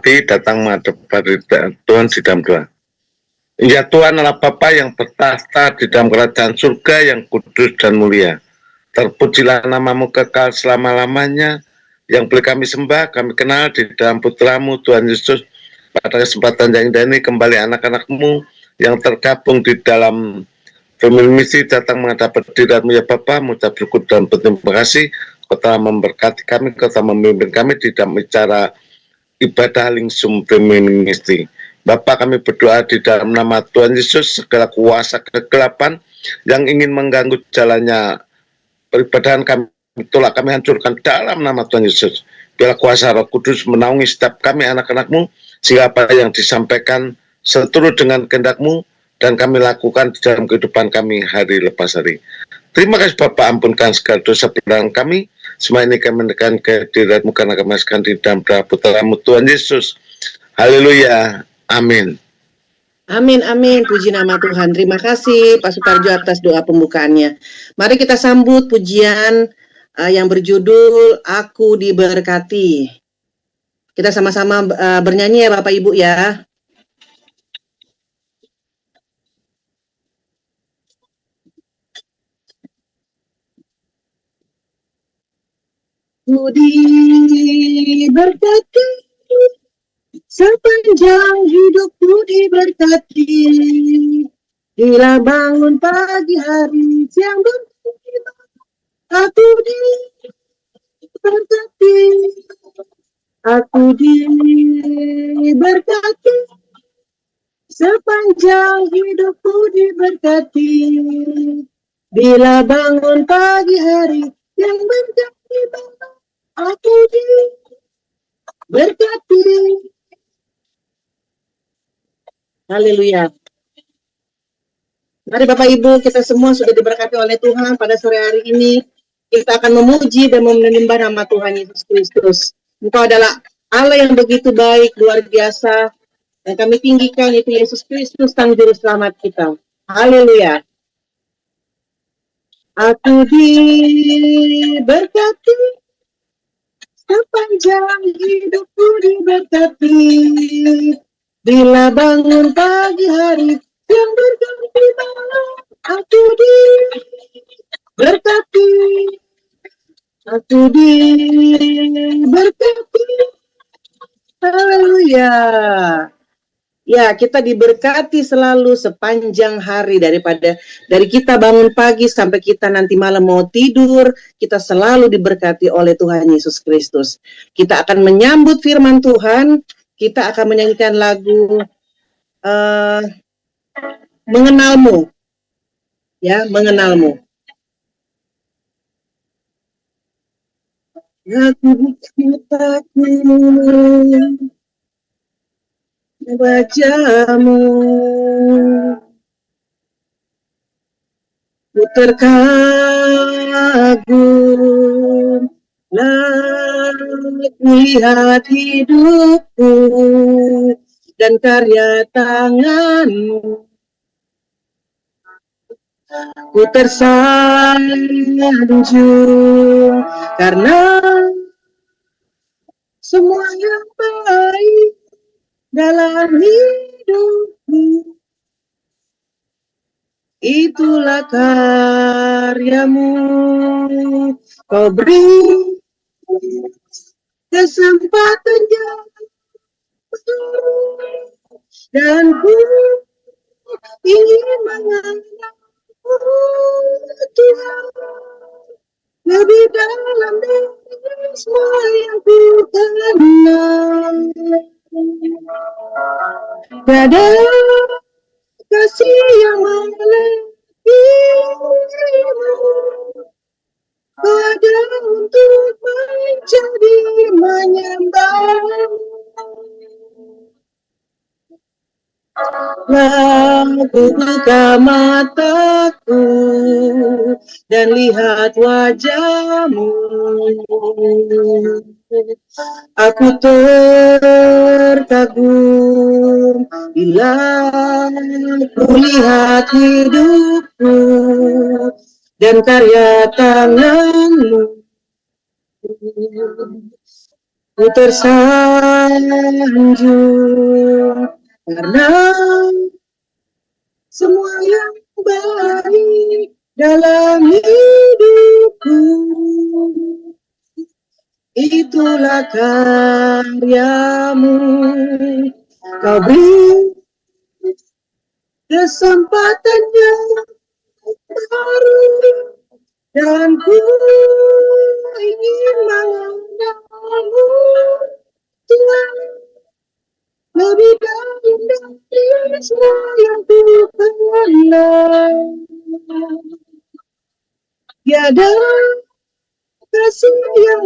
hati datang menghadap Tuhan di dalam doa. Ya Tuhan Allah Bapa yang bertahta di dalam kerajaan surga yang kudus dan mulia. Terpujilah namamu kekal selama-lamanya, yang boleh kami sembah, kami kenal di dalam putramu Tuhan Yesus. Pada kesempatan yang indah ini kembali anak-anakmu yang tergabung di dalam family misi datang menghadap hadiratmu ya Bapa, mengucap syukur dan berterima kasih. Kau telah memberkati kami, kau telah memimpin kami di dalam acara ibadah Lingsum Family Misi. Bapa, kami berdoa di dalam nama Tuhan Yesus, segala kuasa kegelapan yang ingin mengganggu jalannya peribadahan kami, itulah kami hancurkan dalam nama Tuhan Yesus. Biarlah kuasa Roh Kudus menaungi setiap kami anak-anakmu, sehingga apa yang disampaikan seturut dengan kehendak-Mu dan kami lakukan di dalam kehidupan kami hari lepas hari. Terima kasih Bapa, ampunkan segala dosa pelanggaran kami. Semua ini kami menekan kehadirat-Mu karena kami masukkan di dalam putra-Mu Tuhan Yesus. Haleluya. Amin. Amin, amin. Puji nama Tuhan. Terima kasih Pak Sutarjo atas doa pembukaannya. Mari kita sambut pujian yang berjudul Aku Diberkati. Kita sama-sama bernyanyi ya Bapak Ibu ya. Aku diberkati, sepanjang hidupku diberkati. Bila bangun pagi hari, siang dan malam, aku diberkati. Aku diberkati, sepanjang hidupku diberkati. Bila bangun pagi hari, yang berganti malam, aku diberkati. Haleluya. Mari Bapak Ibu, kita semua sudah diberkati oleh Tuhan pada sore hari ini. Kita akan memuji dan menyembah nama Tuhan Yesus Kristus. Engkau adalah Allah yang begitu baik, luar biasa. Dan kami tinggikan itu Yesus Kristus, Sang Juru Selamat kita. Haleluya. Aku diberkati, sepanjang hidupku diberkati. Bila bangun pagi hari, yang berganti malam, aku diberkati. Aku diberkati. Haleluya. Ya, kita diberkati selalu sepanjang hari dari kita bangun pagi sampai kita nanti malam mau tidur, kita selalu diberkati oleh Tuhan Yesus Kristus. Kita akan menyambut firman Tuhan, kita akan menyanyikan lagu Mengenalmu. Ya, Mengenalmu. Aku takut wajahmu, ku terkagum lihat hidupku dan karya tanganmu. Ku tersanjung karena semua yang baik dalam hidupku, itulah karyamu. Kau beri kesempatan dan ku ingin mengenal Tuhan lebih dalam dari semua yang ku kenal. Tiada kasih yang melebihimu, kau ada untuk menjadi menyembah. Aku buka mataku dan lihat wajahmu. Aku terkagum bila ku lihat hidupku dan karya tanganmu. ku tersanjung karena semua yang baik dalam hidupku itulah karyamu. Kau beri kesempatan yang baru dan ku ingin mengenalmu Tuhan lebih dalam dari semua yang ku kenal. Tiada kasih yang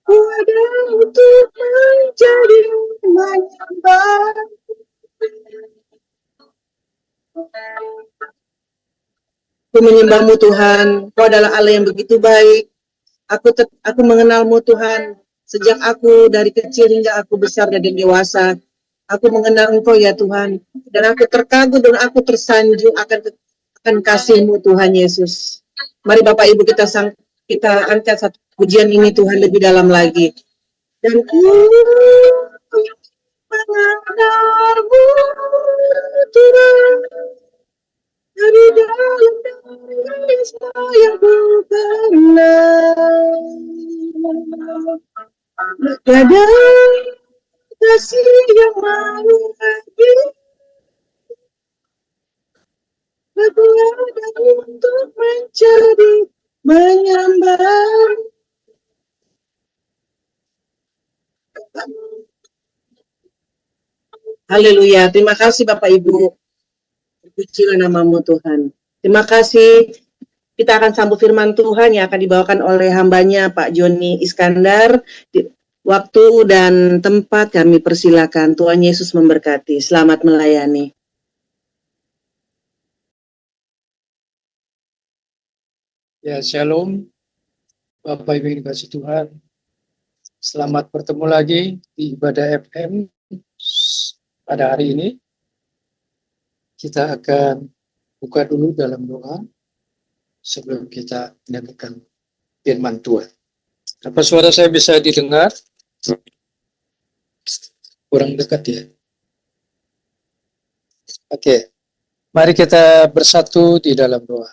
ku ada untuk menjadi menyembah. Aku menyembahmu Tuhan, Kau adalah Allah yang begitu baik. Aku mengenalmu Tuhan, sejak aku dari kecil hingga aku besar dan dewasa. Aku mengenal Engkau ya Tuhan, dan aku terkagum dan aku tersanjung akan kasih-Mu Tuhan Yesus. Mari Bapak Ibu kita angkat satu pujian ini Tuhan lebih dalam lagi. Dan ku mengenalmu Tuhan, dari dalam dari semua yang ku kenal. Tiada kasih yang mau lagi, aku ada untuk menjadi menyembah. Haleluya, terima kasih Bapak Ibu. Pujilah namamu Tuhan. Terima kasih. Kita akan sambut firman Tuhan yang akan dibawakan oleh hambanya Pak Joni Iskandar. Waktu dan tempat kami persilakan. Tuhan Yesus memberkati. Selamat melayani. Ya, shalom. Bapak Ibu yang dikasihi Tuhan. Selamat bertemu lagi di Ibadah FM pada hari ini. Kita akan buka dulu dalam doa sebelum kita mendengarkan firman Tuhan. Apa suara saya bisa didengar? Kurang dekat ya. Oke. Mari kita bersatu di dalam doa.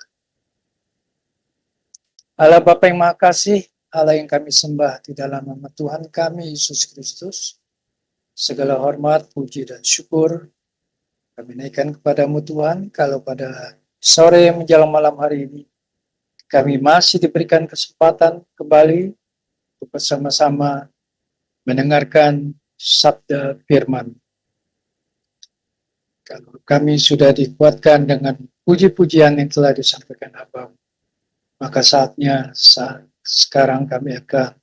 Allah Bapa yang Maha Kasih, Allah yang kami sembah di dalam nama Tuhan kami Yesus Kristus, segala hormat, puji dan syukur kami naikkan kepadamu Tuhan. Kalau pada sore menjelang malam hari ini kami masih diberikan kesempatan kembali untuk bersama-sama mendengarkan sabda firman. Kalau kami sudah dikuatkan dengan puji-pujian yang telah disampaikan Abang, maka saatnya sekarang kami akan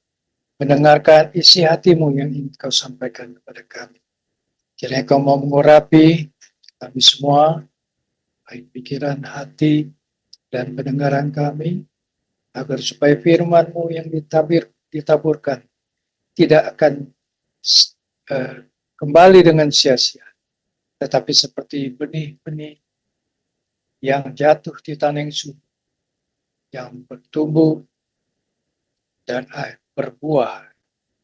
mendengarkan isi hatimu yang ingin kau sampaikan kepada kami. Kiranya kau mau mengurapi kami semua, baik pikiran, hati, dan pendengaran kami, agar supaya firman-Mu yang ditaburkan tidak akan kembali dengan sia-sia, tetapi seperti benih-benih yang jatuh di tanah yang subur, yang bertumbuh dan berbuah,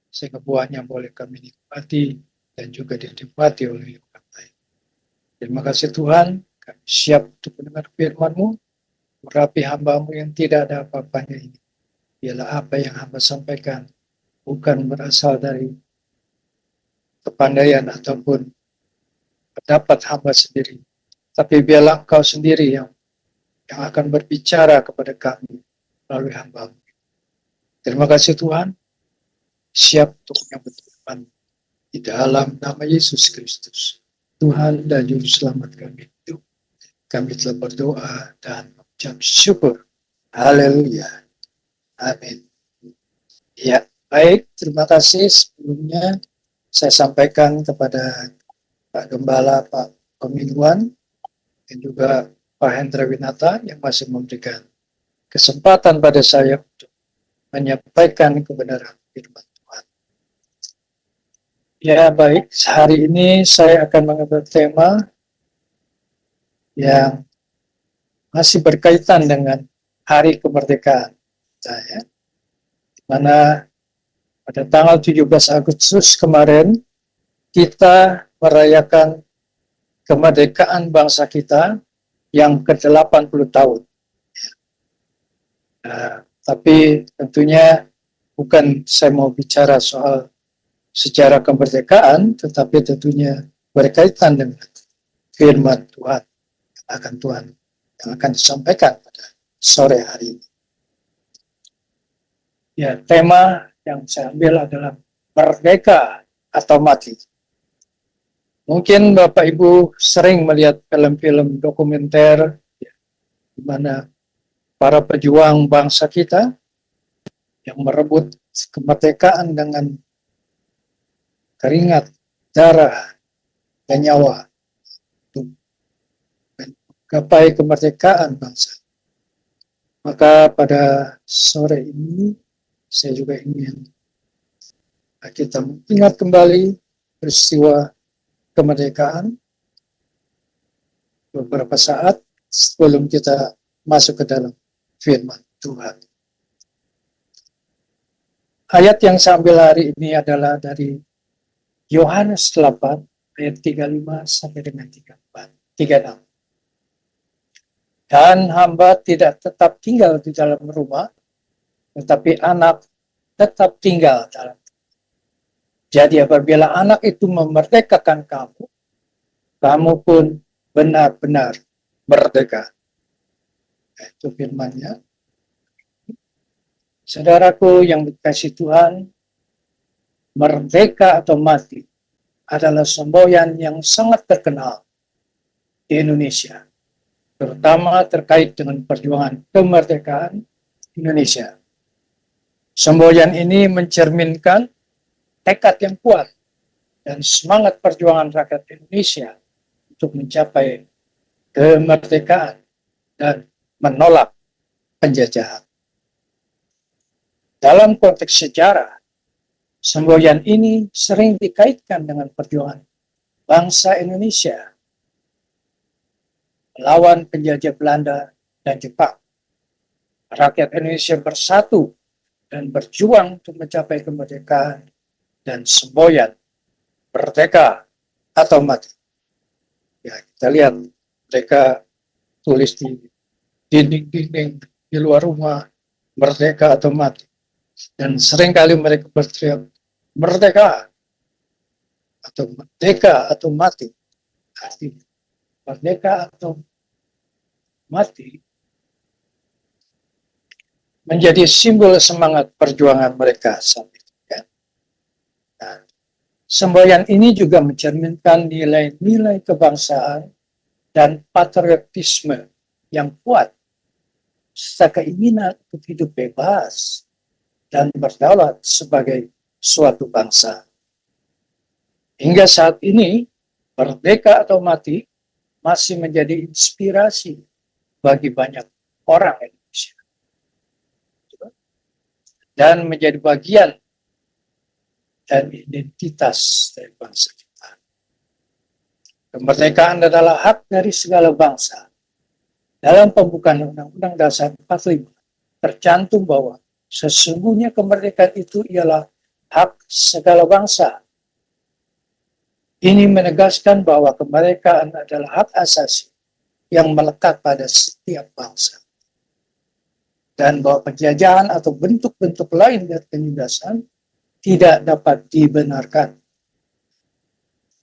sehingga buahnya boleh kami nikmati dan juga dinikmati oleh orang lain. Terima kasih Tuhan, kami siap untuk mendengar firman-Mu. Urapi hamba-Mu yang tidak ada apa-apanya ini. Biarlah apa yang hamba sampaikan bukan berasal dari kepandaian ataupun pendapat hamba sendiri, tapi biarlah Engkau sendiri yang akan berbicara kepada kami melalui hamba-Mu. Terima kasih Tuhan, siap untuk menyambut firman di dalam nama Yesus Kristus, Tuhan dan Juru Selamat kami itu. Kami telah berdoa dan mengucap syukur. Haleluya. Amin. Ya, baik. Terima kasih. Sebelumnya saya sampaikan kepada Pak Gembala, Pak Pemingguan, dan juga Pak Hendra Winata yang masih memberikan kesempatan pada saya untuk menyampaikan kebenaran firman Tuhan. Ya, baik. Hari ini saya akan mengambil tema yang masih berkaitan dengan Hari Kemerdekaan. kita ya. Di mana pada tanggal 17 Agustus kemarin kita merayakan kemerdekaan bangsa kita yang ke-80 tahun. Tapi tentunya bukan saya mau bicara soal sejarah kemerdekaan, tetapi tentunya berkaitan dengan firman Tuhan yang akan disampaikan pada sore hari ini. Ya, tema yang saya ambil adalah merdeka atau mati. Mungkin Bapak Ibu sering melihat film-film dokumenter di mana para pejuang bangsa kita yang merebut kemerdekaan dengan keringat, darah, dan nyawa untuk menggapai kemerdekaan bangsa. Maka pada sore ini saya juga ingin kita mengingat kembali peristiwa kemerdekaan beberapa saat sebelum kita masuk ke dalam firman Tuhan. Ayat yang saya ambil hari ini adalah dari Yohanes 8 ayat 35 sampai dengan 36. Dan hamba tidak tetap tinggal di dalam rumah, tetapi anak tetap tinggal dalam. Jadi apabila anak itu memerdekakan kamu, kamu pun benar-benar merdeka. Itu firman-Nya. Saudaraku yang dikasihi Tuhan, merdeka atau mati adalah semboyan yang sangat terkenal di Indonesia, terutama terkait dengan perjuangan kemerdekaan Indonesia. Semboyan ini mencerminkan tekad yang kuat dan semangat perjuangan rakyat Indonesia untuk mencapai kemerdekaan dan menolak penjajahan. Dalam konteks sejarah, semboyan ini sering dikaitkan dengan perjuangan bangsa Indonesia melawan penjajah Belanda dan Jepang. Rakyat Indonesia bersatu dan berjuang untuk mencapai kemerdekaan dan semboyan merdeka atau mati. Ya, kita lihat mereka tulis di dinding-dinding di luar rumah, merdeka atau mati. Dan seringkali mereka berteriak, merdeka atau mati. Artinya, merdeka atau mati menjadi simbol semangat perjuangan mereka saat itu. Ya. Nah, semboyan ini juga mencerminkan nilai-nilai kebangsaan dan patriotisme yang kuat, serta keinginan untuk hidup bebas dan berdaulat sebagai suatu bangsa. Hingga saat ini, merdeka atau mati masih menjadi inspirasi bagi banyak orang Indonesia dan menjadi bagian dan identitas dari bangsa kita. Kemerdekaan adalah hak dari segala bangsa. Dalam pembukaan Undang-Undang Dasar 45 tercantum bahwa sesungguhnya kemerdekaan itu ialah hak segala bangsa. Ini menegaskan bahwa kemerdekaan adalah hak asasi yang melekat pada setiap bangsa. Dan bahwa penjajahan atau bentuk-bentuk lain dari penindasan tidak dapat dibenarkan.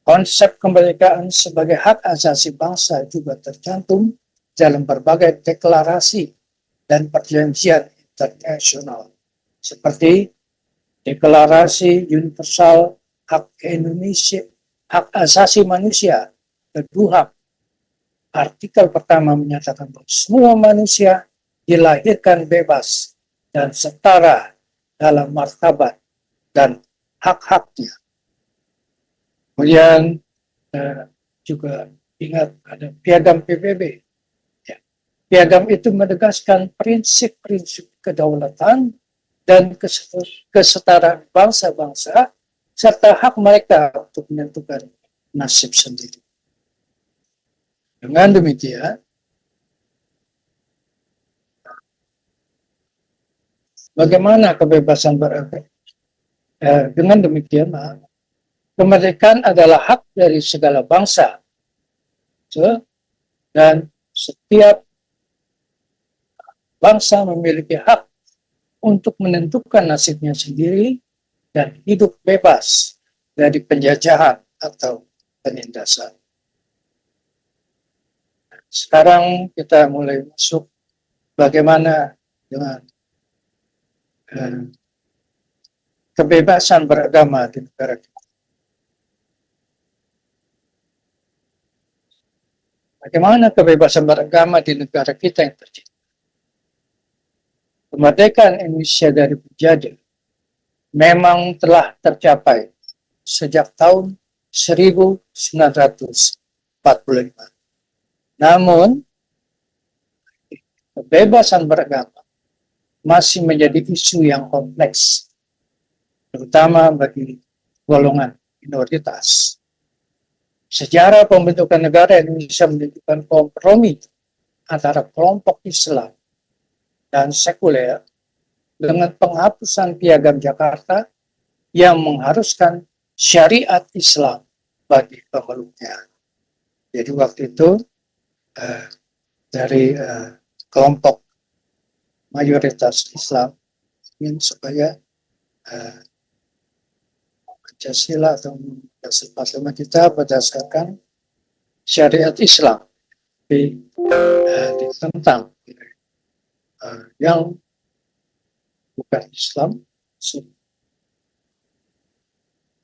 Konsep kemerdekaan sebagai hak asasi bangsa juga tercantum dalam berbagai deklarasi dan perjanjian internasional, seperti Deklarasi Universal Hak Indonesia, Hak Asasi Manusia, kedua artikel pertama menyatakan bahwa semua manusia dilahirkan bebas dan setara dalam martabat dan hak-haknya. Kemudian juga ingat ada piagam PBB. Ya. Piagam itu menegaskan prinsip-prinsip kedaulatan dan kesetaraan bangsa-bangsa serta hak mereka untuk menentukan nasib sendiri. Dengan demikian, bagaimana kebebasan beragama? Dengan demikian, kemerdekaan adalah hak dari segala bangsa, dan setiap bangsa memiliki hak untuk menentukan nasibnya sendiri dan hidup bebas dari penjajahan atau penindasan. Sekarang kita mulai masuk bagaimana dengan kebebasan beragama di negara kita. Bagaimana kebebasan beragama di negara kita yang terjadi? Kemerdekaan Indonesia dari penjajah memang telah tercapai sejak tahun 1945. Namun, kebebasan beragama masih menjadi isu yang kompleks, terutama bagi golongan minoritas. Sejarah pembentukan negara Indonesia menunjukkan kompromi antara kelompok Islam dan sekuler dengan penghapusan Piagam Jakarta yang mengharuskan syariat Islam bagi pemeluknya. Jadi waktu itu dari kelompok mayoritas Islam ingin supaya Pancasila atau Pancasila kita berdasarkan syariat Islam ditentang yang bukan Islam,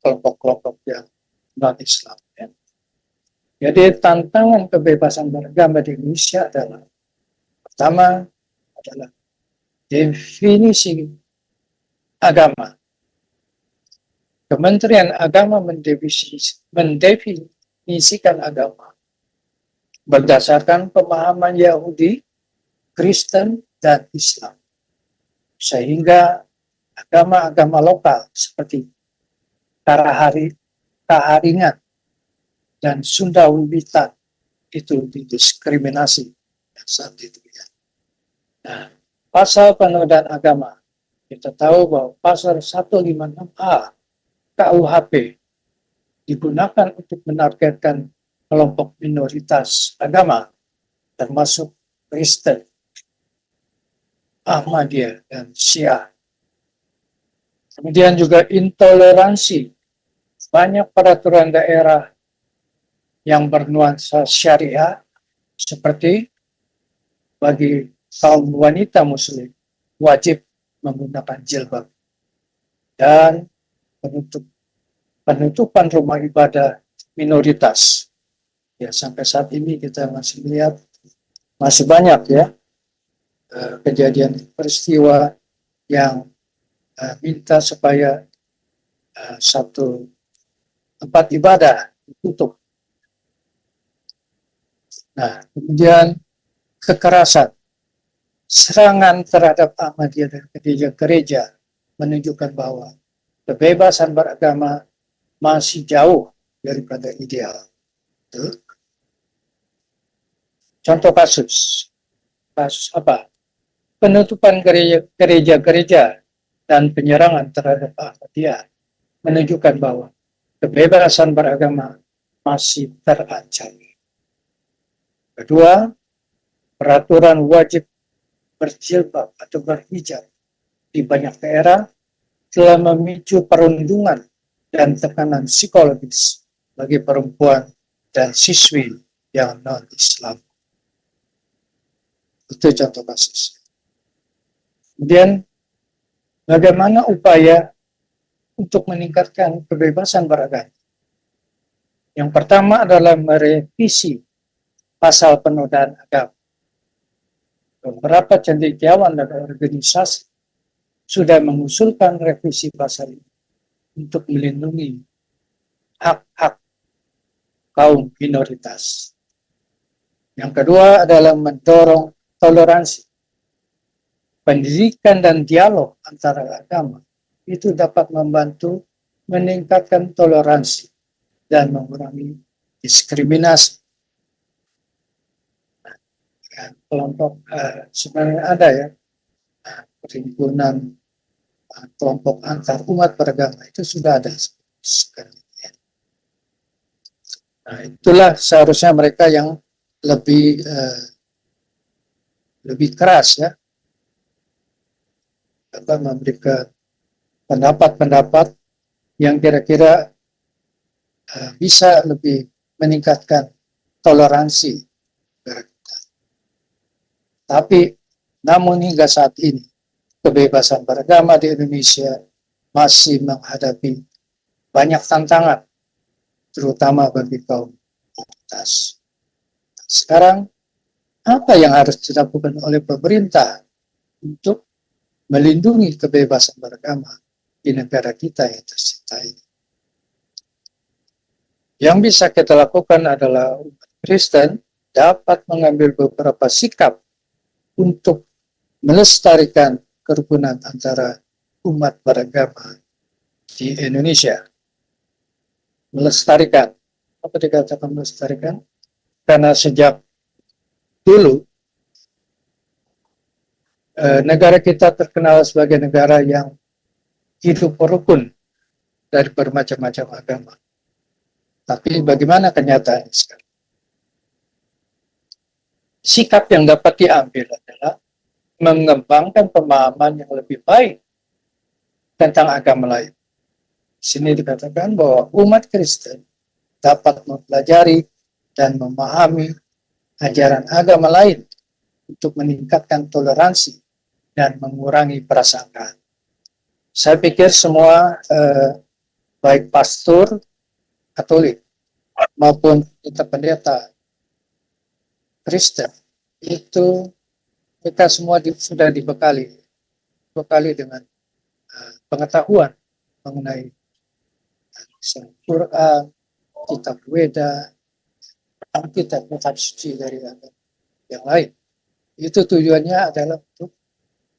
kelompok-kelompok yang non-Islam. Ya. Jadi tantangan kebebasan beragama di Indonesia adalah pertama adalah definisi agama. Kementerian Agama mendefinisikan agama berdasarkan pemahaman Yahudi, Kristen, dan Islam. Sehingga agama-agama lokal seperti Kaharingan dan Sunda Wiwitan itu didiskriminasi saat itu. Ya. Nah, pasal penodaan agama, kita tahu bahwa pasal 156A KUHP digunakan untuk menargetkan kelompok minoritas agama, termasuk Kristen, Ahmadiyah, dan Syiah. Kemudian juga intoleransi. Banyak peraturan daerah yang bernuansa syariah, seperti bagi kaum wanita muslim wajib menggunakan jilbab, dan penutupan rumah ibadah minoritas. Ya, sampai saat ini kita masih lihat masih banyak ya kejadian peristiwa yang minta supaya satu tempat ibadah ditutup. Nah, kemudian kekerasan, serangan terhadap Ahmadiyah dan gereja-gereja menunjukkan bahwa kebebasan beragama masih jauh daripada ideal. Contoh kasus apa? Penutupan gereja-gereja dan penyerangan terhadap Ahmadiyah menunjukkan bahwa kebebasan beragama masih terancam. Kedua, peraturan wajib berjilbab atau berhijab di banyak daerah telah memicu perundungan dan tekanan psikologis bagi perempuan dan siswi yang non-Islam. Itu contoh kasus. Kemudian, bagaimana upaya untuk meningkatkan kebebasan beragama? Yang pertama adalah merevisi pasal penodaan agama. Beberapa cendekiawan dan organisasi sudah mengusulkan revisi pasal ini untuk melindungi hak-hak kaum minoritas. Yang kedua adalah mendorong toleransi. Pendidikan dan dialog antara agama itu dapat membantu meningkatkan toleransi dan mengurangi diskriminasi. Kelompok sebenarnya ada ya, perhimpunan kelompok antar umat beragama itu sudah ada sekarang. Nah, itulah seharusnya mereka yang lebih keras ya, memberikan pendapat-pendapat yang kira-kira bisa lebih meningkatkan toleransi. Tapi namun hingga saat ini kebebasan beragama di Indonesia masih menghadapi banyak tantangan, terutama bagi kaum minoritas. Sekarang apa yang harus dilakukan oleh pemerintah untuk melindungi kebebasan beragama di negara kita yang tercinta ini? Yang bisa kita lakukan adalah umat Kristen dapat mengambil beberapa sikap untuk melestarikan kerukunan antara umat beragama di Indonesia. Melestarikan. Apa dikatakan melestarikan? Karena sejak dulu negara kita terkenal sebagai negara yang hidup rukun dari bermacam-macam agama. Tapi bagaimana kenyataannya sekarang? Sikap yang dapat diambil adalah mengembangkan pemahaman yang lebih baik tentang agama lain. Di sini dikatakan bahwa umat Kristen dapat mempelajari dan memahami ajaran agama lain untuk meningkatkan toleransi dan mengurangi prasangka. Saya pikir semua baik pastor Katolik maupun pendeta Kristen itu kita semua sudah dibekali dengan pengetahuan mengenai Quran, kitab Weda, kitab suci dari agama yang lain. Itu tujuannya adalah untuk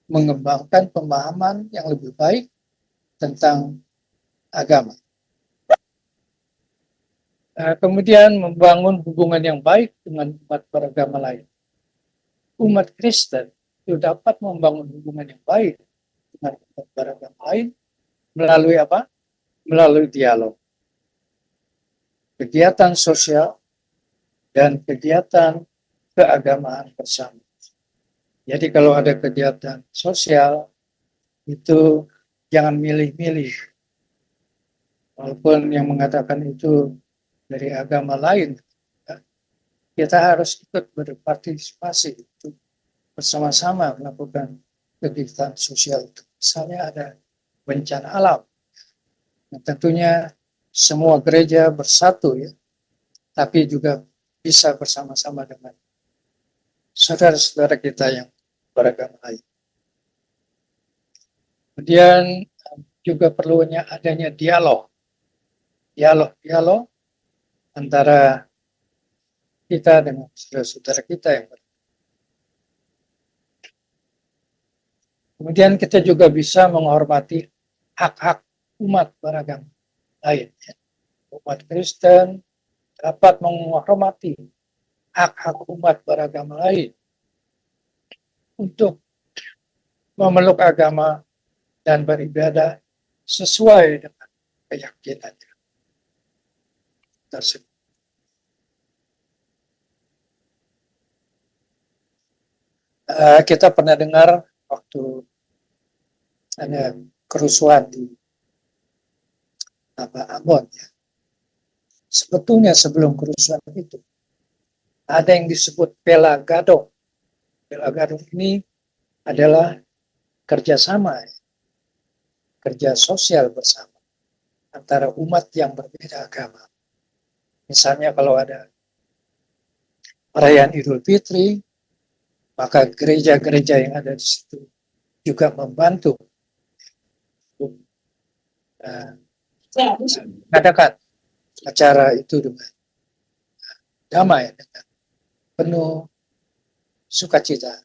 mengembangkan pemahaman yang lebih baik tentang agama. Kemudian membangun hubungan yang baik dengan umat beragama lain. Umat Kristen itu dapat membangun hubungan yang baik dengan umat beragama lain melalui apa? Melalui dialog. Kegiatan sosial dan kegiatan keagamaan bersama. Jadi kalau ada kegiatan sosial itu jangan milih-milih. Walaupun yang mengatakan itu dari agama lain, kita harus ikut berpartisipasi untuk bersama-sama melakukan kegiatan sosial. Misalnya ada bencana alam. Nah, tentunya semua gereja bersatu ya, tapi juga bisa bersama-sama dengan saudara-saudara kita yang beragama lain. Kemudian juga perlunya adanya dialog antara kita dengan saudara-saudara kita yang beragama. Kemudian kita juga bisa menghormati hak-hak umat beragama lain. Umat Kristen dapat menghormati hak-hak umat beragama lain untuk memeluk agama dan beribadah sesuai dengan keyakinannya tersebut. Kita pernah dengar waktu ada kerusuhan di Ambon ya. Sebetulnya sebelum kerusuhan itu ada yang disebut Pelagado. Pelagado ini adalah kerjasama, kerja sosial bersama antara umat yang berbeda agama. Misalnya kalau ada perayaan Idul Fitri, maka gereja-gereja yang ada di situ juga membantu mengadakan acara itu dengan damai, dengan penuh sukacita.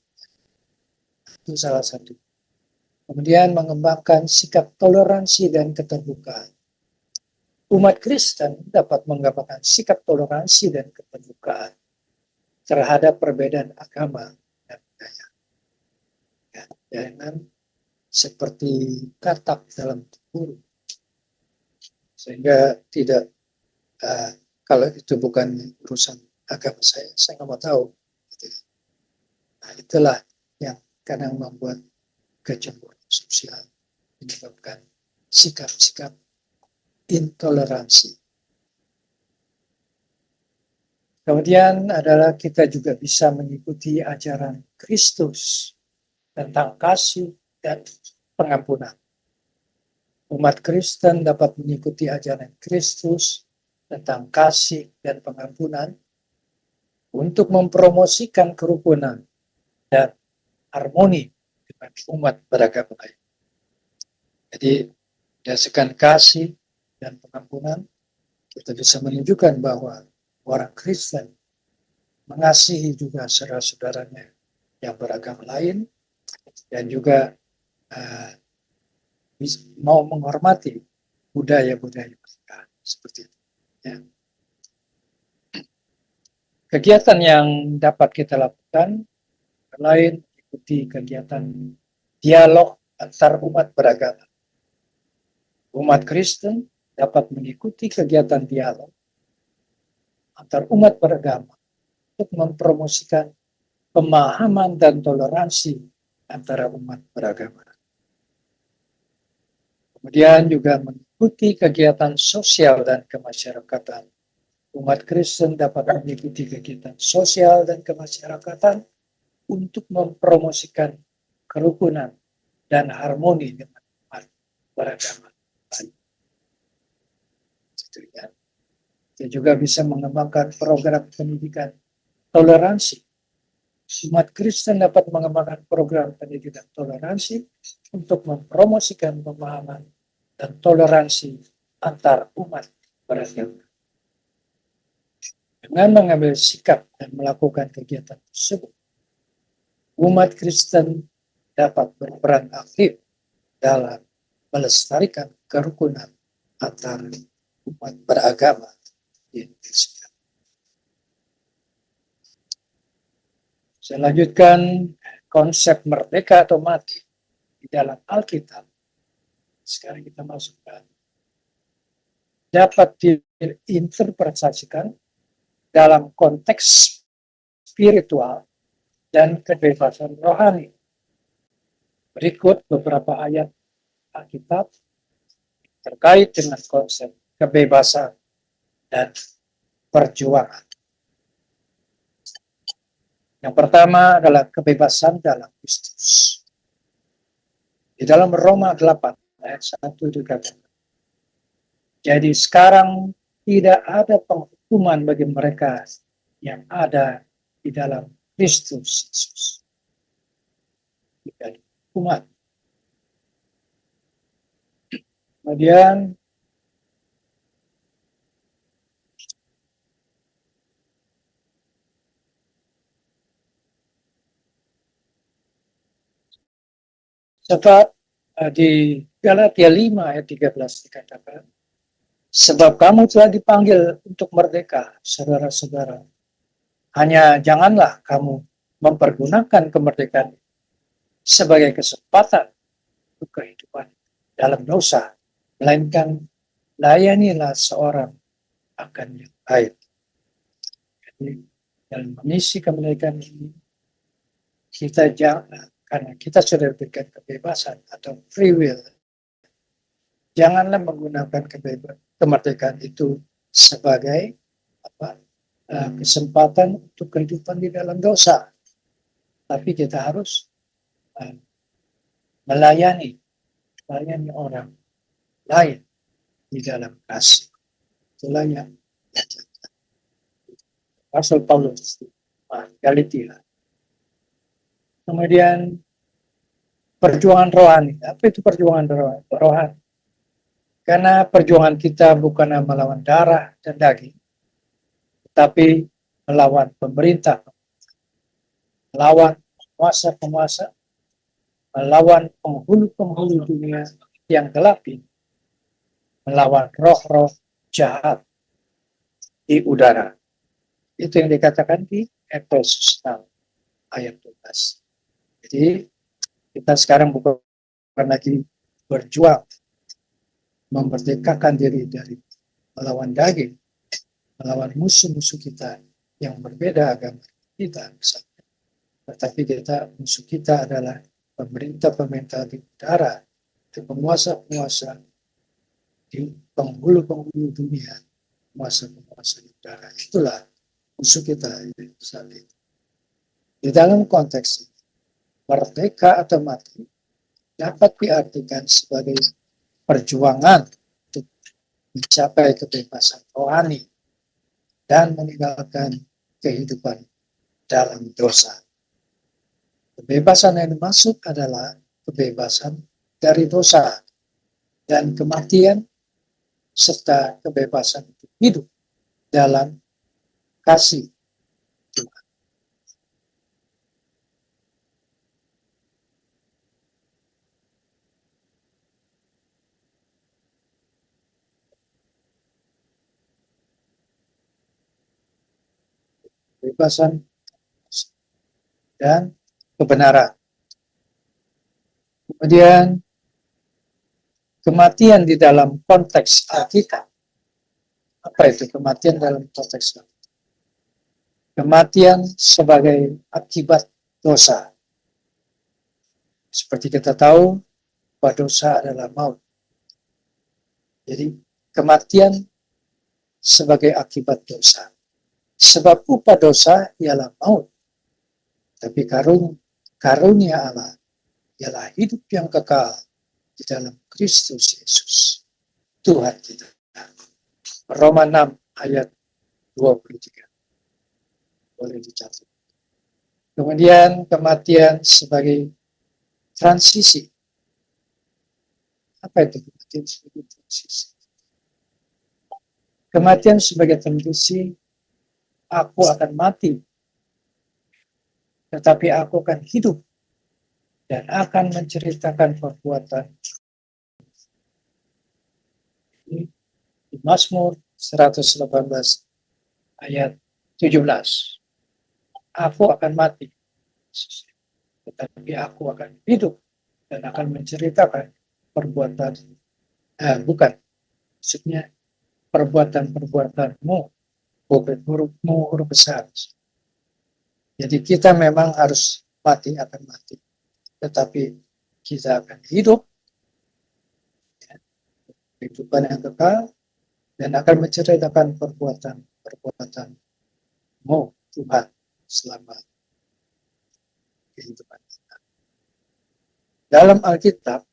Itu salah satu. Kemudian mengembangkan sikap toleransi dan keterbukaan. Umat Kristen dapat mengembangkan sikap toleransi dan keterbukaan terhadap perbedaan agama dan budaya. Dengan seperti katak dalam tempurung, sehingga tidak kalau itu bukan urusan agama saya nggak mau tahu. Gitu. Nah, itulah yang kadang membuat kecemburuan sosial, menyebabkan sikap-sikap intoleransi. Kemudian adalah kita juga bisa mengikuti ajaran Kristus tentang kasih dan pengampunan. Umat Kristen dapat mengikuti ajaran Kristus tentang kasih dan pengampunan untuk mempromosikan kerukunan dan harmoni dengan umat beragama lain. Jadi, berdasarkan kasih dan pengampunan, kita bisa menunjukkan bahwa orang Kristen mengasihi juga saudara-saudaranya yang beragama lain dan juga mau menghormati budaya-budaya mereka seperti itu. Ya. Kegiatan yang dapat kita lakukan selain mengikuti kegiatan dialog antar umat beragama. Umat Kristen dapat mengikuti kegiatan dialog antar umat beragama untuk mempromosikan pemahaman dan toleransi antara umat beragama. Kemudian juga mengikuti kegiatan sosial dan kemasyarakatan. Umat Kristen dapat mengikuti kegiatan sosial dan kemasyarakatan untuk mempromosikan kerukunan dan harmoni dengan umat beragama. Kita juga bisa mengembangkan program pendidikan toleransi. Umat Kristen dapat mengembangkan program pendidikan toleransi untuk mempromosikan pemahaman dan toleransi antar umat beragama. Dengan mengambil sikap dan melakukan kegiatan tersebut, umat Kristen dapat berperan aktif dalam melestarikan kerukunan antar umat beragama di Indonesia. Saya lanjutkan konsep merdeka atau mati di dalam Alkitab. Sekarang kita masukkan. Dapat diinterpretasikan dalam konteks spiritual dan kebebasan rohani. Berikut beberapa ayat Alkitab terkait dengan konsep kebebasan dan perjuangan. Yang pertama adalah kebebasan dalam Kristus. Di dalam Roma 8 ayat 1 dikatakan, jadi sekarang tidak ada penghukuman bagi mereka yang ada di dalam Kristus Yesus. Tidak ada hukuman. Kemudian sebab di Galatia 5 ayat 13 dikatakan, sebab kamu telah dipanggil untuk merdeka, saudara-saudara. Hanya janganlah kamu mempergunakan kemerdekaan sebagai kesempatan untuk kehidupan dalam dosa, melainkan layanilah seorang akan yang baik. Jadi, dalam mengisi kemerdekaan ini, kita jangan, karena kita sudah diberikan kebebasan atau free will, janganlah menggunakan kemerdekaan itu sebagai kesempatan untuk kehidupan di dalam dosa. Tapi kita harus melayani orang lain di dalam kasih. Itulah yang Rasul Paulus Galatia. Kemudian perjuangan rohani. Apa itu perjuangan rohani? Karena perjuangan kita bukan melawan darah dan daging, tetapi melawan pemerintah, melawan penguasa-penguasa, melawan penghulu-penghulu dunia yang gelap ini, melawan roh-roh jahat di udara. Itu yang dikatakan di Efesus 6 ayat 12. Jadi kita sekarang bukan bukan lagi berjuang memerdekakan diri dari melawan daging, melawan musuh-musuh kita yang berbeda agama kita, misalnya. Tetapi musuh kita adalah pemerintah-pemerintah di udara, di penguasa-penguasa, di penghulu-penghulu dunia, penguasa-penguasa di udara. Itulah musuh kita saat ini. Di dalam konteks ini, merdeka atau mati dapat diartikan sebagai perjuangan untuk mencapai kebebasan rohani dan meninggalkan kehidupan dalam dosa. Kebebasan yang dimaksud adalah kebebasan dari dosa dan kematian, serta kebebasan untuk hidup dalam kasih Tuhan. Kebebasan dan kebenaran. Kemudian kematian di dalam konteks Alkitab. Apa itu kematian dalam konteks Alkitab? Kematian sebagai akibat dosa. Seperti kita tahu bahwa dosa adalah maut. Jadi kematian sebagai akibat dosa. Sebab upah dosa ialah maut. Tapi karunia Allah ialah hidup yang kekal di dalam Kristus Yesus, Tuhan kita. Roma 6 ayat 23. Boleh dicatat. Kemudian kematian sebagai transisi. Apa itu kematian sebagai transisi? Kematian sebagai transisi, aku akan mati, tetapi aku akan hidup dan akan menceritakan perbuatan. Di Mazmur 118 ayat 17. Aku akan mati, tetapi aku akan hidup dan akan menceritakan perbuatan. Bukan, maksudnya perbuatan-perbuatanmu, hurufmu, huruf besar. Jadi kita memang harus mati, akan mati. Tetapi kita akan hidup, kehidupan yang kekal, dan akan menceritakan perbuatan-perbuatanmu, Tuhan, selama kehidupan kita. Dalam Alkitab,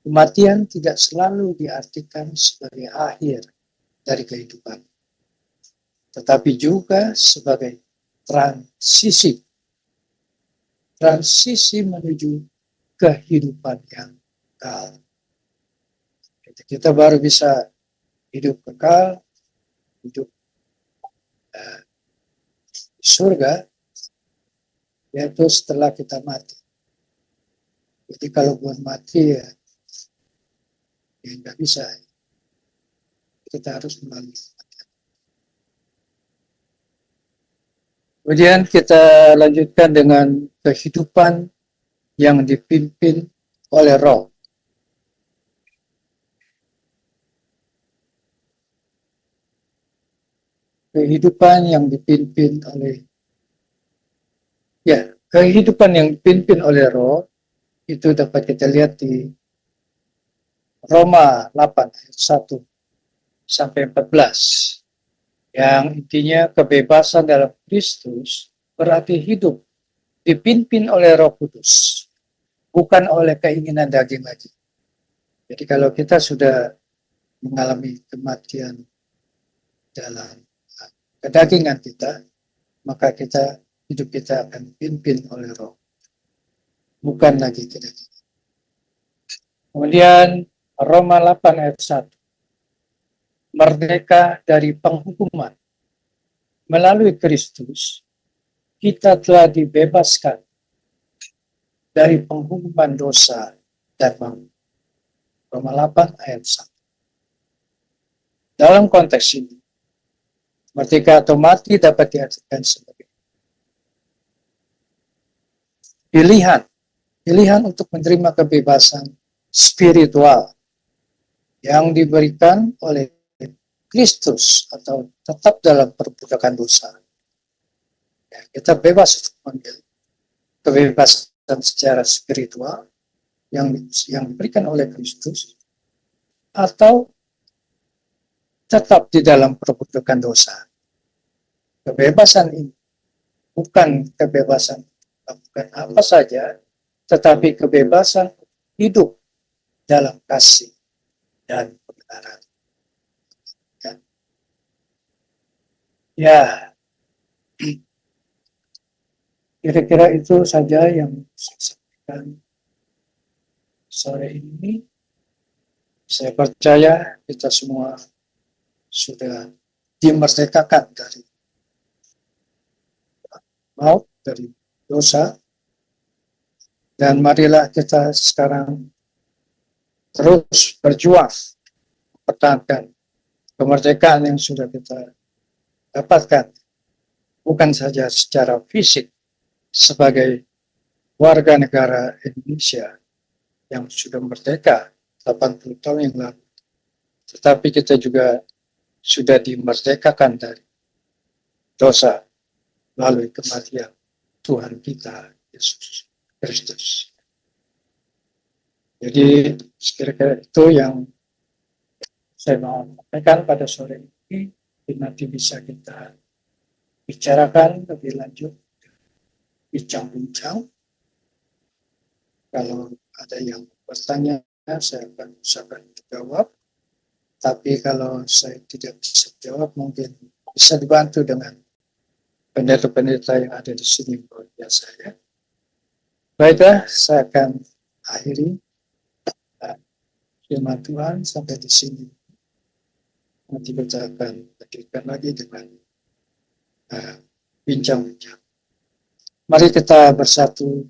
kematian tidak selalu diartikan sebagai akhir dari kehidupan, tetapi juga sebagai transisi menuju kehidupan yang kekal. Kita baru bisa hidup kekal, hidup di surga, yaitu setelah kita mati. Jadi kalau buat mati ya nggak bisa. Kita harus melalui kematian. Kemudian kita lanjutkan dengan kehidupan yang dipimpin oleh Roh. Kehidupan yang dipimpin oleh Roh itu dapat kita lihat di Roma 8 ayat 1 sampai 14, yang intinya kebebasan dalam Kristus berarti hidup dipimpin oleh Roh Kudus, bukan oleh keinginan daging lagi. Jadi kalau kita sudah mengalami kematian dalam kedagingan kita, maka hidup kita akan dipimpin oleh Roh, bukan lagi kedagingan. Kemudian Roma 8 ayat 1, merdeka dari penghukuman. Melalui Kristus, kita telah dibebaskan dari penghukuman dosa dan maut. Roma 8 ayat 1. Dalam konteks ini, merdeka atau mati dapat diartikan sebagai pilihan pilihan untuk menerima kebebasan spiritual yang diberikan oleh Kristus atau tetap dalam perbudakan dosa. Ya, kita bebas untuk mengambil kebebasan secara spiritual yang diberikan oleh Kristus atau tetap di dalam perbudakan dosa. Kebebasan ini bukan kebebasan melakukan apa saja, tetapi kebebasan hidup dalam kasih dan kebenaran. Ya, kira-kira itu saja yang saya sampaikan sore ini. Saya percaya kita semua sudah dimerdekakan dari maut, dari dosa, dan marilah kita sekarang terus berjuang mempertahankan kemerdekaan yang sudah kita dapatkan, bukan saja secara fisik sebagai warga negara Indonesia yang sudah merdeka 80 tahun yang lalu, tetapi kita juga sudah dimerdekakan dari dosa melalui kematian Tuhan kita Yesus Kristus. Jadi kira-kira itu yang saya mau sampaikan pada sore ini. Nanti bisa kita bicarakan lebih lanjut, bincang-bincang. Kalau ada yang bertanya, saya akan usahakan jawab. Tapi kalau saya tidak bisa jawab, mungkin bisa dibantu dengan pendeta-pendeta yang ada di sini luar biasa ya. Baiklah, saya akan akhiri firman Tuhan sampai di sini. Nanti kita akan lanjutkan lagi dengan bincang-bincang. Mari kita bersatu.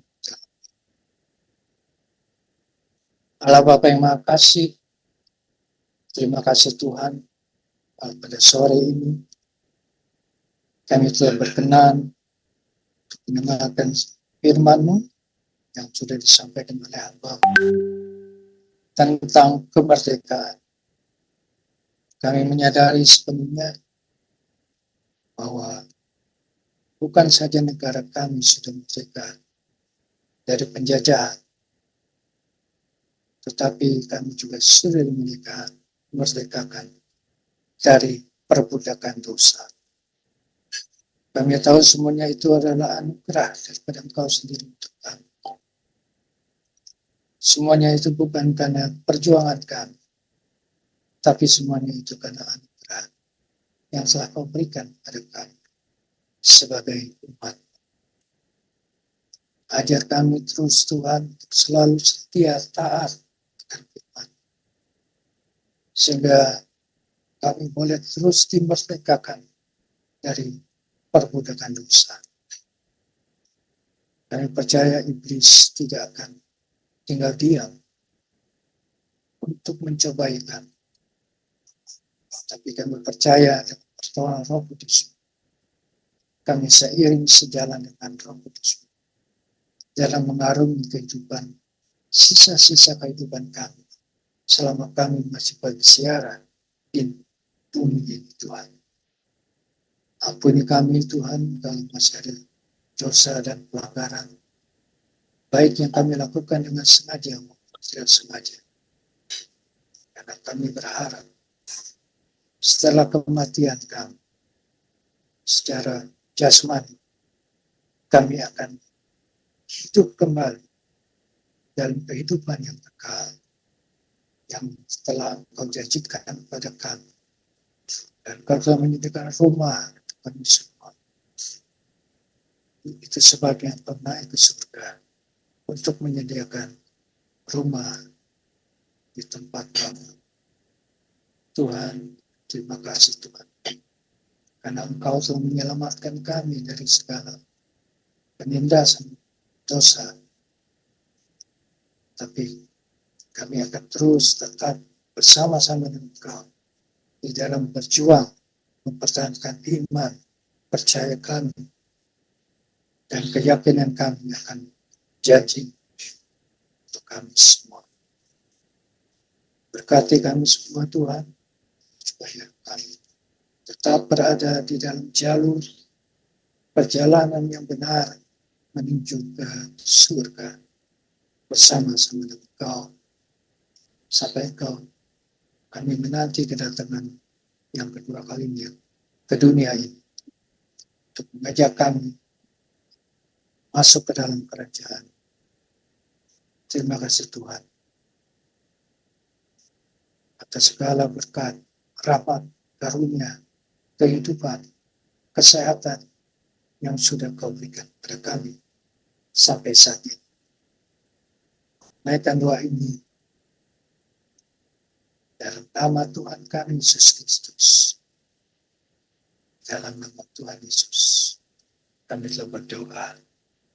Allah Bapa yang Maha Kasih, terima kasih Tuhan pada sore ini kami telah berkenan untuk mendengarkan firman-Mu yang sudah disampaikan oleh hamba tentang kemerdekaan. Kami menyadari sepenuhnya bahwa bukan saja negara kami sudah merdeka dari penjajahan, tetapi kami juga sudah dimerdekakan dari perbudakan dosa. Kami tahu semuanya itu adalah anugerah daripada Engkau sendiri untuk kami. Semuanya itu bukan karena perjuangan kami, tapi semuanya itu karena anugerah yang telah Kau berikan pada kami sebagai umat. Ajar kami terus Tuhan untuk selalu setia taat akan firman, sehingga kami boleh terus dimerdekakan dari perbudakan dosa. Kami percaya iblis tidak akan tinggal diam untuk mencobai kami. Tapi kami percaya dengan pertolongan Roh Kudus, kami seiring sejalan dengan Roh Kudus dalam mengarungi kehidupan, sisa-sisa kehidupan kami selama kami masih bersiaran di bumi ini Tuhan. Ampuni kami Tuhan kalau masih ada dosa dan pelanggaran, baik yang kami lakukan dengan sengaja maupun tidak sengaja. Karena kami berharap setelah kematian kami secara jasmani, kami akan hidup kembali dalam kehidupan yang kekal yang telah Engkau janjikan pada kami. Dan Engkau telah menyediakan rumah untuk kami semua. Itu sebabnya Engkau naik ke surga untuk menyediakan rumah di tempat kami. Tuhan, terima kasih Tuhan. Karena Engkau telah menyelamatkan kami dari segala penindasan dosa. Tapi kami akan terus tetap bersama-sama dengan Engkau di dalam berjuang mempertahankan iman, percaya kami, dan keyakinan kami akan janji untuk kami semua. Berkati kami semua Tuhan, supaya kami tetap berada di dalam jalur perjalanan yang benar menuju ke surga bersama-sama dengan Engkau, sampai Engkau kami menanti kedatangan yang kedua kalinya ke dunia ini untuk mengajak kami masuk ke dalam kerajaan. Terima kasih Tuhan atas segala berkat, rahmat, karunia, kehidupan, kesehatan yang sudah Kau berikan kepada kami sampai saat ini. Naikkan doa ini dalam nama Tuhan kami Yesus Kristus. Dalam nama Tuhan Yesus kami telah berdoa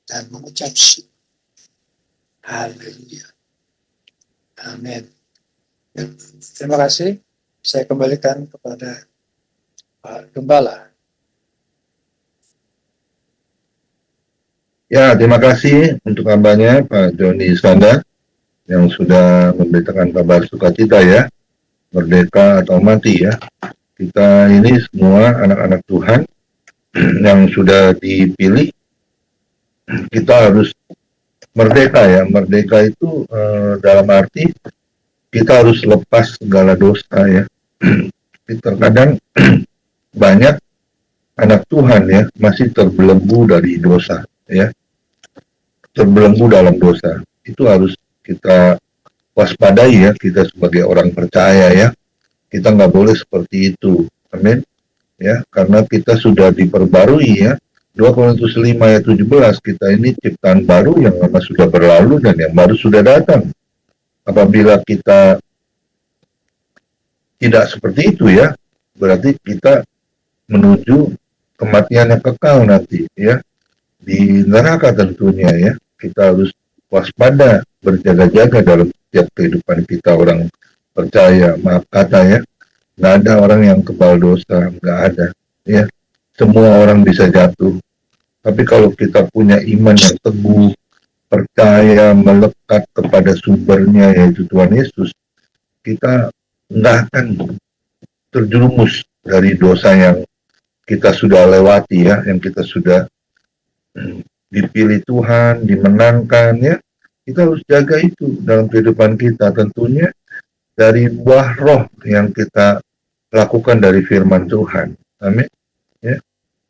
dan mengucap syukur. Haleluya. Amin. Ya, terima kasih. Saya kembalikan kepada Pak Gembala. Ya, terima kasih untuk hambanya Pak Joni Iskandar yang sudah memberitakan kabar sukacita ya, merdeka atau mati ya. Kita ini semua anak-anak Tuhan yang sudah dipilih, kita harus merdeka ya. Merdeka itu dalam arti kita harus lepas segala dosa ya. Terkadang banyak anak Tuhan ya masih terbelenggu dari dosa ya, terbelenggu dalam dosa. Itu harus kita waspadai ya, kita sebagai orang percaya ya. Kita nggak boleh seperti itu, amin ya, karena kita sudah diperbarui ya. 2 Korintus 5 ayat 17, kita ini ciptaan baru, yang lama sudah berlalu dan yang baru sudah datang. Apabila kita tidak seperti itu ya, berarti kita menuju kematian yang kekal nanti ya, di neraka tentunya ya. Kita harus waspada, berjaga-jaga dalam setiap kehidupan kita orang percaya. Maaf kata ya, nggak ada orang yang kebal dosa, nggak ada ya. Semua orang bisa jatuh, tapi kalau kita punya iman yang teguh, percaya, melekat kepada sumbernya yaitu Tuhan Yesus, kita nggak akan terjerumus dari dosa yang kita sudah lewati ya, yang kita sudah dipilih Tuhan, dimenangkan ya. Kita harus jaga itu dalam kehidupan kita, tentunya dari buah roh yang kita lakukan dari firman Tuhan. Amin. Ya.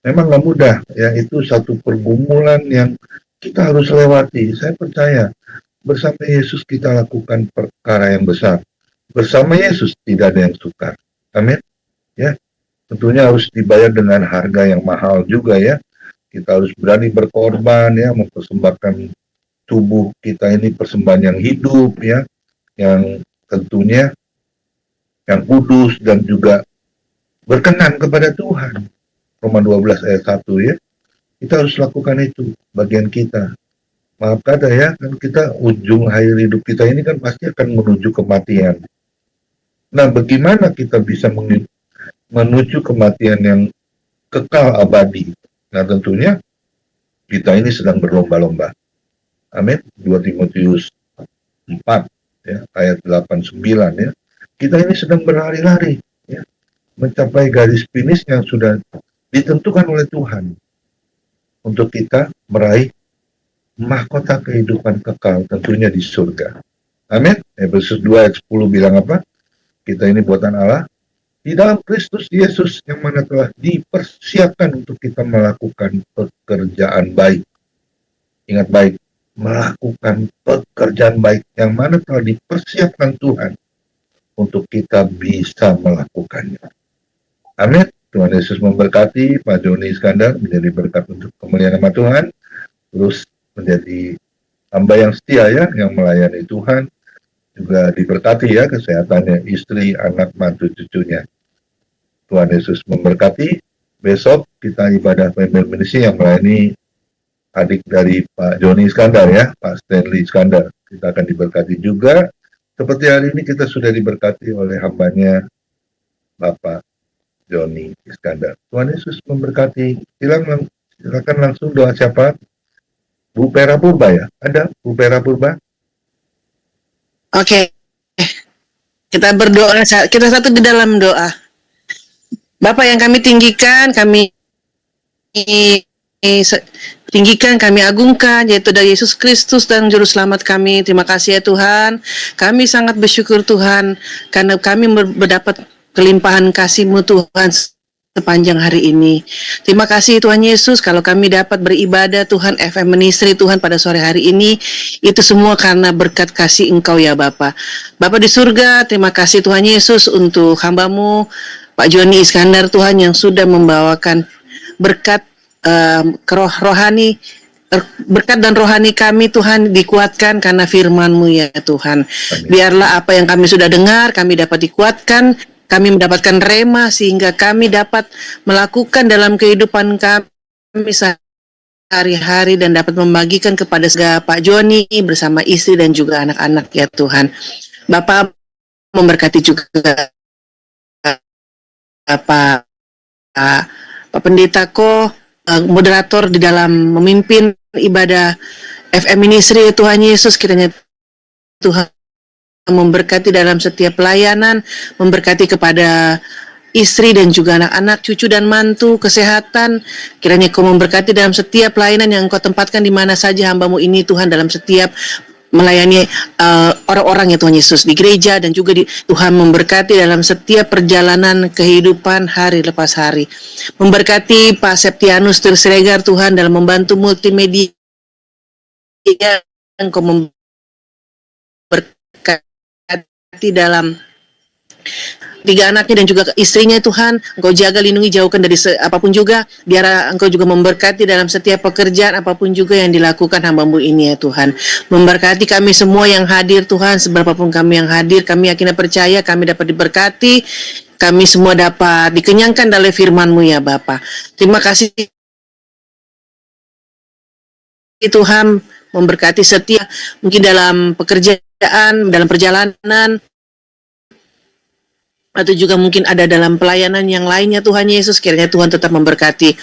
Memang nggak mudah ya, itu satu pergumulan yang kita harus lewati. Saya percaya bersama Yesus kita lakukan perkara yang besar. Bersama Yesus tidak ada yang sukar. Amin. Ya. Tentunya harus dibayar dengan harga yang mahal juga ya. Kita harus berani berkorban ya, mempersembahkan tubuh kita ini persembahan yang hidup ya, yang tentunya yang kudus dan juga berkenan kepada Tuhan. Roma 12 ayat 1 ya. Kita harus lakukan itu, bagian kita. Maaf kata ya, kan kita ujung akhir hidup kita ini kan pasti akan menuju kematian. Nah, bagaimana kita bisa menuju kematian yang kekal abadi? Nah, tentunya kita ini sedang berlomba-lomba. Amin. 2 Timotius 4 ya, ayat 8-9 ya. Kita ini sedang berlari-lari ya, mencapai garis finish yang sudah ditentukan oleh Tuhan untuk kita meraih mahkota kehidupan kekal tentunya di surga. Amin. Efesus 2 ayat 10 bilang apa? Kita ini buatan Allah di dalam Kristus Yesus yang mana telah dipersiapkan untuk kita melakukan pekerjaan baik. Ingat baik, melakukan pekerjaan baik yang mana telah dipersiapkan Tuhan untuk kita bisa melakukannya. Amin. Tuhan Yesus memberkati Pak Joni Iskandar menjadi berkat untuk kemuliaan nama Tuhan, terus menjadi hamba yang setia ya, yang melayani Tuhan, juga diberkati ya kesehatannya, istri, anak, mantu, cucunya. Tuhan Yesus memberkati. Besok kita ibadah Bible Ministry yang melayani adik dari Pak Joni Iskandar ya, Pak Stanley Iskandar. Kita akan diberkati juga. Seperti hari ini kita sudah diberkati oleh hambanya Bapak Joni Iskandar. Tuhan Yesus memberkati. Silakan langsung doa syafaat. Bu Pera Purba ya? Ada Bu Pera Purba? Oke, kita berdoa, kita satu di dalam doa. Bapa yang kami tinggikan, kami tinggikan, kami agungkan, yaitu dari Yesus Kristus dan Juru Selamat kami. Terima kasih ya Tuhan. Kami sangat bersyukur Tuhan, karena kami mendapat kelimpahan kasih-Mu Tuhan sepanjang hari ini. Terima kasih Tuhan Yesus, kalau kami dapat beribadah Tuhan FM Ministry Tuhan pada sore hari ini, itu semua karena berkat kasih Engkau ya Bapa. Bapa di surga, terima kasih Tuhan Yesus untuk hamba-Mu Pak Joni Iskandar Tuhan yang sudah membawakan berkat rohani, berkat dan rohani kami Tuhan dikuatkan karena firman-Mu ya Tuhan. Biarlah apa yang kami sudah dengar, kami dapat dikuatkan, kami mendapatkan rema sehingga kami dapat melakukan dalam kehidupan kami sehari-hari dan dapat membagikan kepada segala Pak Joni bersama istri dan juga anak-anak ya Tuhan. Bapak memberkati juga Pak Pendeta Ko, moderator di dalam memimpin ibadah FM Ministry Tuhan Yesus, kiranya Tuhan memberkati dalam setiap pelayanan, memberkati kepada istri dan juga anak-anak, cucu dan mantu, kesehatan. Kiranya Kau memberkati dalam setiap pelayanan yang Kau tempatkan di mana saja hamba-Mu ini Tuhan, dalam setiap melayani orang-orang ya Tuhan Yesus di gereja, dan juga Tuhan memberkati dalam setiap perjalanan kehidupan hari lepas hari. Memberkati Pak Septianus Siregar Tuhan dalam membantu multimedia yang Kau memberkati dalam 3 anaknya dan juga istrinya Tuhan. Engkau jaga, lindungi, jauhkan dari apapun juga. Biar Engkau juga memberkati dalam setiap pekerjaan apapun juga yang dilakukan hamba-Mu ini ya Tuhan. Memberkati kami semua yang hadir Tuhan, seberapapun kami yang hadir, kami yakin dan percaya kami dapat diberkati, kami semua dapat dikenyangkan dari firman-Mu ya Bapa. Terima kasih Tuhan, memberkati setiap mungkin dalam pekerjaan, dalam perjalanan, atau juga mungkin ada dalam pelayanan yang lainnya Tuhan Yesus. Kiranya Tuhan tetap memberkati.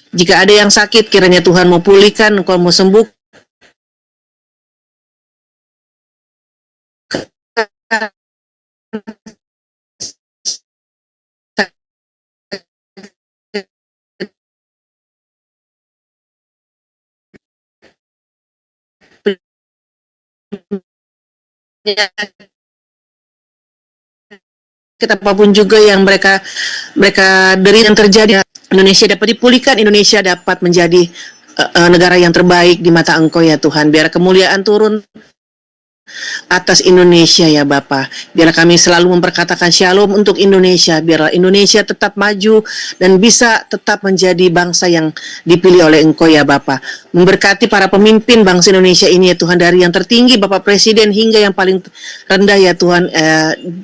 Jika ada yang sakit, kiranya Tuhan mau pulihkan, Engkau mau sembuh. Kita apapun juga yang mereka dari yang terjadi, Indonesia dapat dipulihkan, Indonesia dapat menjadi negara yang terbaik di mata Engkau ya Tuhan. Biar kemuliaan turun atas Indonesia ya Bapa. Biar kami selalu memperkatakan shalom untuk Indonesia. Biarlah Indonesia tetap maju dan bisa tetap menjadi bangsa yang dipilih oleh Engkau ya Bapa. Memberkati para pemimpin bangsa Indonesia ini ya Tuhan, dari yang tertinggi Bapak Presiden hingga yang paling rendah ya Tuhan,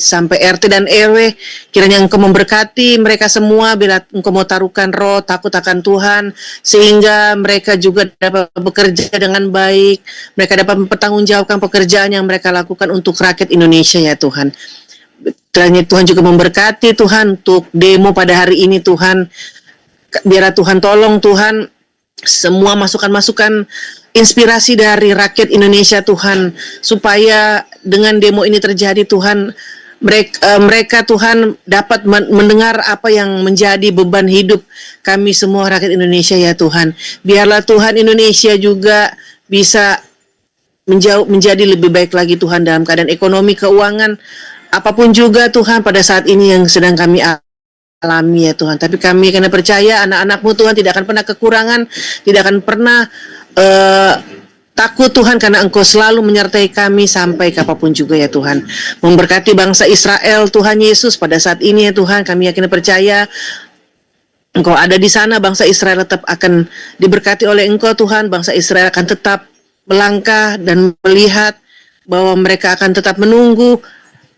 sampai RT dan RW. Kiranya Engkau memberkati mereka semua, bila Engkau mau taruhkan roh takut akan Tuhan, sehingga mereka juga dapat bekerja dengan baik, mereka dapat mempertanggungjawabkan pekerjaan yang mereka lakukan untuk rakyat Indonesia ya Tuhan. Kiranya Tuhan juga memberkati Tuhan untuk demo pada hari ini Tuhan. Biar Tuhan tolong Tuhan semua masukan-masukan inspirasi dari rakyat Indonesia Tuhan, supaya dengan demo ini terjadi Tuhan, mereka Tuhan dapat mendengar apa yang menjadi beban hidup kami semua rakyat Indonesia ya Tuhan. Biarlah Tuhan Indonesia juga bisa menjadi lebih baik lagi Tuhan, dalam keadaan ekonomi, keuangan, apapun juga Tuhan pada saat ini yang sedang kami alami ya Tuhan. Tapi kami karena percaya anak-anak-Mu Tuhan tidak akan pernah kekurangan, tidak akan pernah takut Tuhan, karena Engkau selalu menyertai kami sampai kapanpun juga ya Tuhan. Memberkati bangsa Israel Tuhan Yesus pada saat ini ya Tuhan. Kami yakin dan percaya Engkau ada di sana, bangsa Israel tetap akan diberkati oleh Engkau Tuhan. Bangsa Israel akan tetap melangkah dan melihat bahwa mereka akan tetap menunggu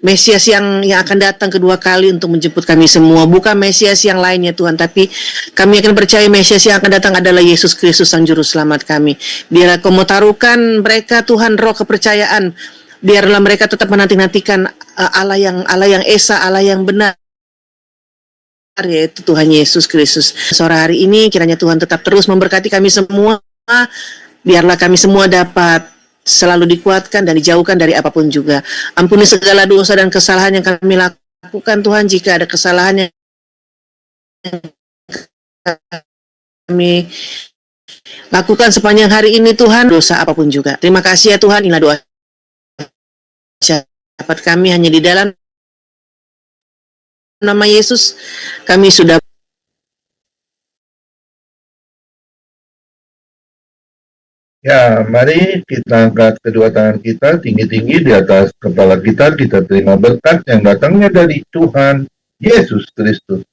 Mesias yang akan datang kedua kali untuk menjemput kami semua. Bukan Mesias yang lainnya Tuhan, tapi kami akan percaya Mesias yang akan datang adalah Yesus Kristus Sang Juru Selamat kami. Biarlah Kau taruhkan mereka Tuhan roh kepercayaan. Biarlah mereka tetap menanti-nantikan Allah yang esa, Allah yang benar, yaitu Tuhan Yesus Kristus. Sore hari ini kiranya Tuhan tetap terus memberkati kami semua. Biarlah kami semua dapat selalu dikuatkan dan dijauhkan dari apapun juga. Ampuni segala dosa dan kesalahan yang kami lakukan Tuhan. Jika ada kesalahan yang kami lakukan sepanjang hari ini Tuhan, dosa apapun juga. Terima kasih ya Tuhan, inilah doa syafaat kami hanya di dalam nama Yesus. Kami sudah Ya, mari kita angkat kedua tangan kita tinggi-tinggi di atas kepala kita terima berkat yang datangnya dari Tuhan Yesus Kristus.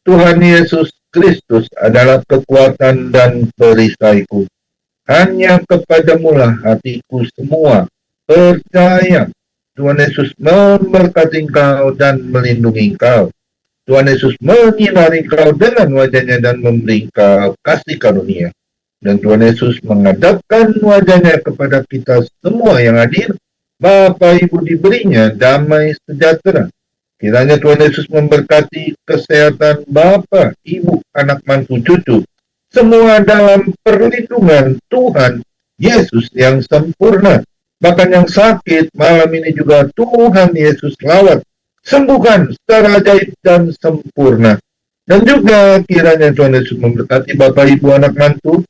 Tuhan Yesus Kristus adalah kekuatan dan perisaiku. Hanya kepadamu lah hatiku semua percaya. Tuhan Yesus memberkati engkau dan melindungi engkau. Tuhan Yesus menyinari engkau dengan wajahnya dan memberi engkau kasih karunia. Dan Tuhan Yesus menghadapkan wajahnya kepada kita semua yang hadir. Bapak Ibu diberinya damai sejahtera. Kiranya Tuhan Yesus memberkati kesehatan Bapak, Ibu, anak mantu, cucu. Semua dalam perlindungan Tuhan Yesus yang sempurna. Bahkan yang sakit malam ini juga Tuhan Yesus lawat. Sembuhkan secara ajaib dan sempurna. Dan juga kiranya Tuhan Yesus memberkati Bapak, Ibu, anak mantu.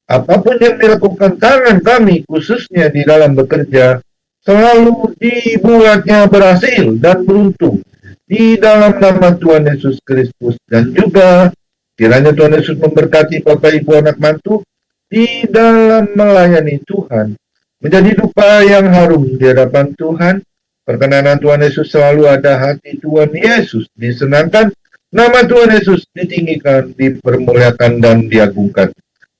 Apapun yang dilakukan tangan kami, khususnya di dalam bekerja, selalu dibuatnya berhasil dan beruntung. Di dalam nama Tuhan Yesus Kristus. Dan juga kiranya Tuhan Yesus memberkati Bapak, Ibu, anak mantu di dalam melayani Tuhan. Menjadi dupa yang harum di hadapan Tuhan. Perkenanan Tuhan Yesus selalu ada, hati Tuhan Yesus disenangkan. Nama Tuhan Yesus ditinggikan, dipermuliakan, dan diagungkan.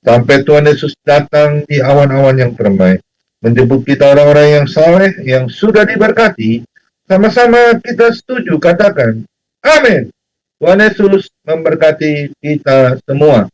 Sampai Tuhan Yesus datang di awan-awan yang permai. Menjemput kita orang-orang yang saleh, yang sudah diberkati. Sama-sama kita setuju, katakan, amin. Tuhan Yesus memberkati kita semua.